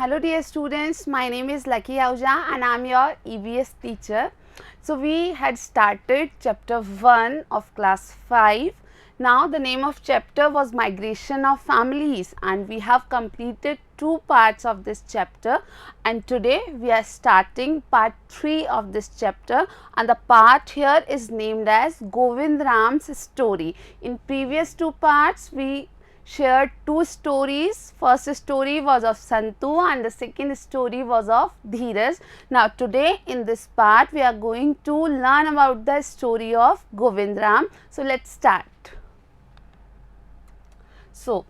Hello dear students, my name is Lucky Ahuja and I am your EVS teacher. So we had started chapter 1 of class 5. Now the name of chapter was Migration of Families and we have completed 2 parts of this chapter, and today we are starting part 3 of this chapter, and the part here is named as Govind Ram's story. In previous 2 parts we shared 2 stories. First story was of Santu and the second story was of Dheeraj. Now today in this part we are going to learn about the story of Govind Ram. So let's start. So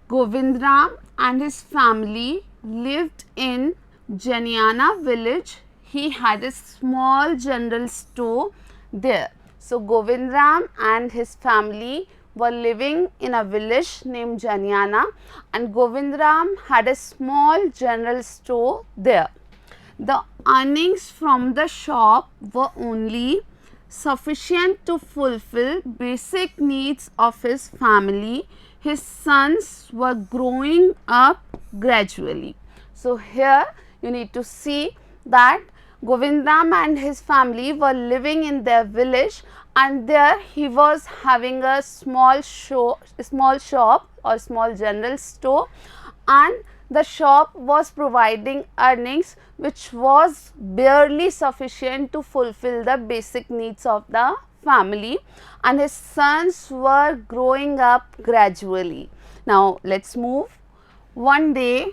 Govind Ram and his family lived in Janiana village. He had a small general store there. So Govind Ram and his family were living in a village named Janiana, and Govind Ram had a small general store there. The earnings from the shop were only sufficient to fulfill basic needs of his family. His sons were growing up gradually. So here you need to see that Govind Ram and his family were living in their village, and there he was having a small shop or small general store, and the shop was providing earnings which was barely sufficient to fulfill the basic needs of the family, and his sons were growing up gradually. Now let's move. One day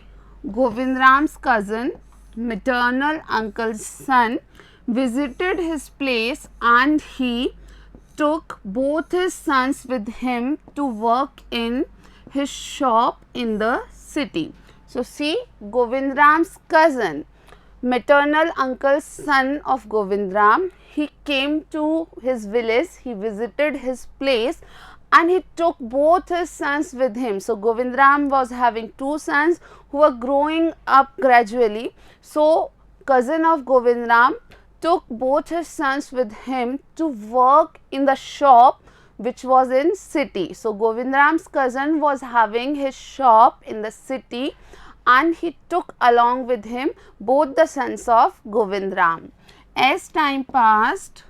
Govind Ram's cousin, maternal uncle's son, visited his place and he took both his sons with him to work in his shop in the city. So see, Govind Ram's cousin, maternal uncle's son of Govind Ram, he came to his village, he visited his place and he took both his sons with him. So Govind Ram was having 2 sons who were growing up gradually. So cousin of Govind Ram took both his sons with him to work in the shop which was in city. So Govind Ram's cousin was having his shop in the city and he took along with him both the sons of Govind Ram. As time passed,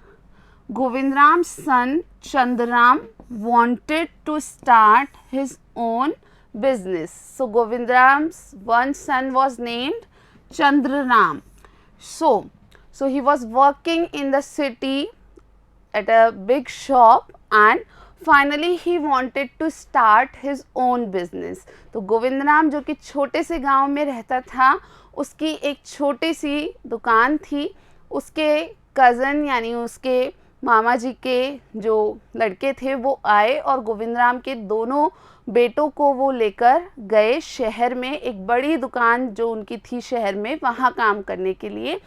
Govind Ram's son Chandaram wanted to start his own business. So Govind Ram's one son was named Chandraram. So he was working in the city at a big shop and finally he wanted to start his own business. तो गोविंद राम जो कि छोटे से गांव में रहता था, उसकी एक छोटी सी दुकान थी. उसके कज़न यानी उसके मामा जी के जो लड़के थे वो आए और गोविंद राम के दोनों बेटों को वो लेकर गए शहर में, एक बड़ी दुकान जो उनकी थी शहर में, वहाँ काम करने के लिए.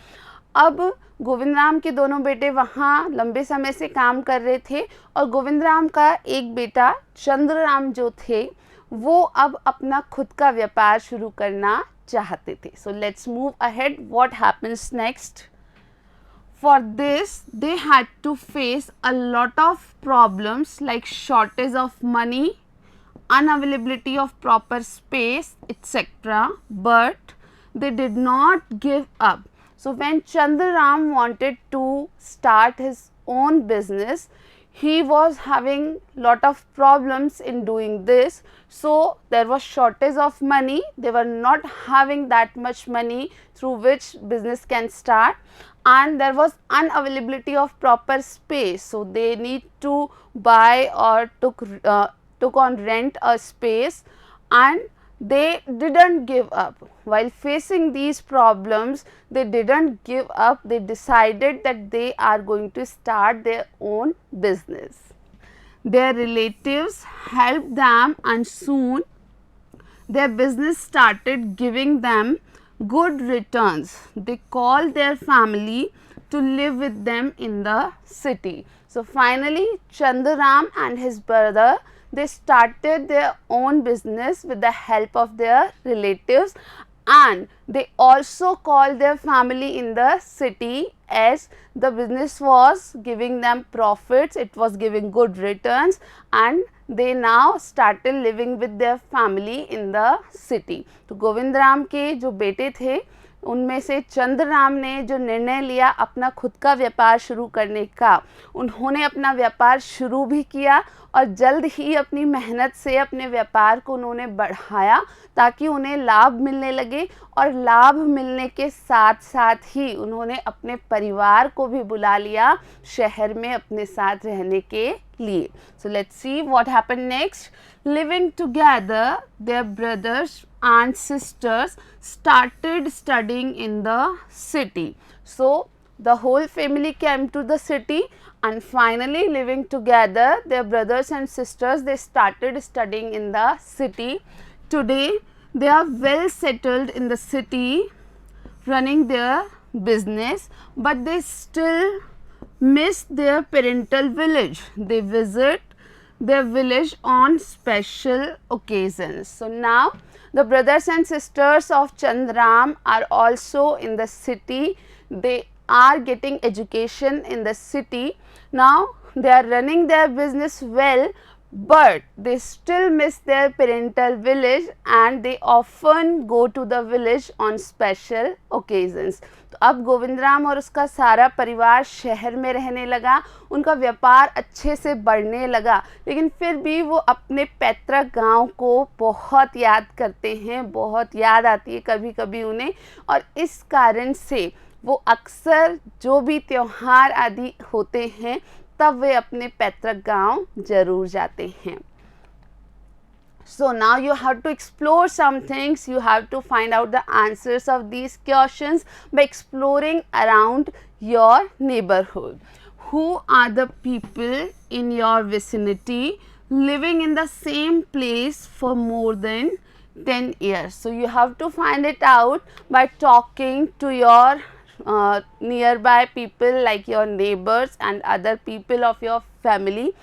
अब गोविंद राम के दोनों बेटे वहाँ लंबे समय से काम कर रहे थे और गोविंद राम का एक बेटा चंद्रराम जो थे वो अब अपना खुद का व्यापार शुरू करना चाहते थे. So let's move ahead. What happens next? For this, they had to face a lot of problems like shortage of money, unavailability of proper space, etc. But they did not give up. So when Chandraram wanted to start his own business, he was having lot of problems in doing this. So there was shortage of money. They were not having that much money through which business can start, and there was unavailability of proper space. So they need to buy or took on rent a space, and they didn't give up. While facing these problems, they didn't give up. They decided that they are going to start their own business. Their relatives helped them and soon their business started giving them good returns. They called their family to live with them in the city. So finally Chandaram and his brother, they started their own business with the help of their relatives, and they also called their family in the city, as the business was giving them profits, it was giving good returns, and they now started living with their family in the city. तो गोविंद राम के जो बेटे थे उनमें से चंद्रराम ने जो निर्णय लिया अपना खुद का व्यापार शुरू करने का, उन्होंने अपना व्यापार शुरू भी किया और जल्द ही अपनी मेहनत से अपने व्यापार को उन्होंने बढ़ाया ताकि उन्हें लाभ मिलने लगे, और लाभ मिलने के साथ साथ ही उन्होंने अपने परिवार को भी बुला लिया शहर में अपने साथ रहने के लिए. So let's see what happened next. Living together, their brothers and sisters started studying in the city. So the whole family came to the city, and finally living together, their brothers and sisters, they started studying in the city. Today they are well settled in the city, running their business, but they still miss their parental village. They visit their village on special occasions. So now the brothers and sisters of Chandram are also in the city. They are getting education in the city. Now they are running their business well, but they still miss their parental village and they often go to the village on special occasions. तो अब गोविंद राम और उसका सारा परिवार शहर में रहने लगा, उनका व्यापार अच्छे से बढ़ने लगा, लेकिन फिर भी वो अपने पैतृक गांव को बहुत याद करते हैं, बहुत याद आती है कभी कभी उन्हें, और इस कारण से वो अक्सर जो भी त्योहार आदि होते हैं तब वे अपने पैतृक गांव जरूर जाते हैं. So now you have to explore some things, you have to find out the answers of these questions by exploring around your neighborhood. Who are the people in your vicinity living in the same place for more than 10 years? So you have to find it out by talking to your nearby people like your neighbors and other people of your family,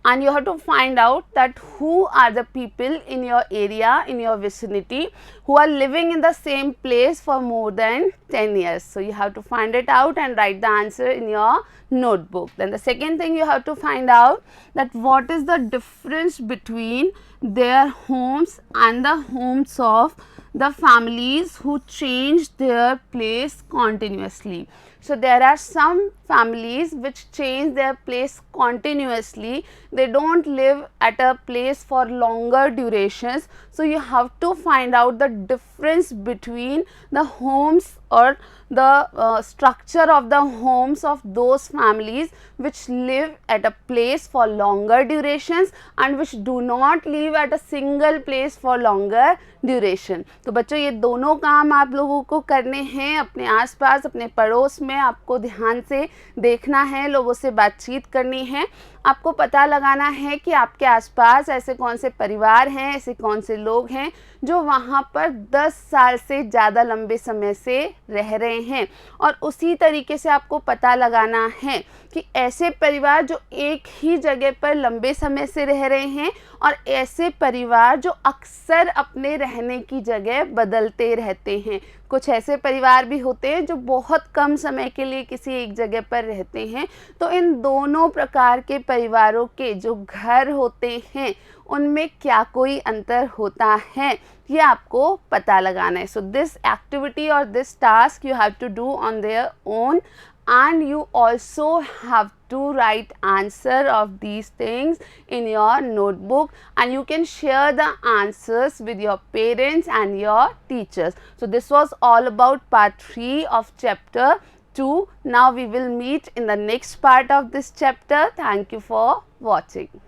and you have to find out that who are the people in your area, in your vicinity, who are living in the same place for more than 10 years. So you have to find it out and write the answer in your notebook. Then the second thing you have to find out that what is the difference between their homes and the homes of the families who change their place continuously. So there are some families which change their place continuously, they don't live at a place for longer durations. So you have to find out the difference between the homes or the structure of the homes of those families which live at a place for longer durations and which do not live at a single place for longer duration. तो बच्चों ये दोनों काम आप लोगों को करने हैं, अपने आसपास अपने पड़ोस में आपको ध्यान से देखना है, लोगों से बातचीत करनी है, आपको पता लगाना है कि आपके आसपास ऐसे कौन से परिवार हैं, ऐसे कौन से लोग हैं जो वहाँ पर 10 साल से ज़्यादा लंबे समय से रह रहे हैं, और उसी तरीके से आपको पता लगाना है कि ऐसे परिवार जो एक ही जगह पर लंबे समय से रह रहे हैं और ऐसे परिवार जो अक्सर अपने रहने की जगह बदलते रहते हैं. कुछ ऐसे परिवार भी होते हैं जो बहुत कम समय के लिए किसी एक जगह पर रहते हैं. तो इन दोनों प्रकार के परिवारों के जो घर होते हैं उनमें क्या कोई अंतर होता है, ये आपको पता लगाना है. सो दिस एक्टिविटी और this task you have to do on their own, and you also have to write answer of these things in your notebook, and you can share the answers with your parents and your teachers. So this was all about part 3 of chapter 2. Now we will meet in the next part of this chapter. Thank you for watching.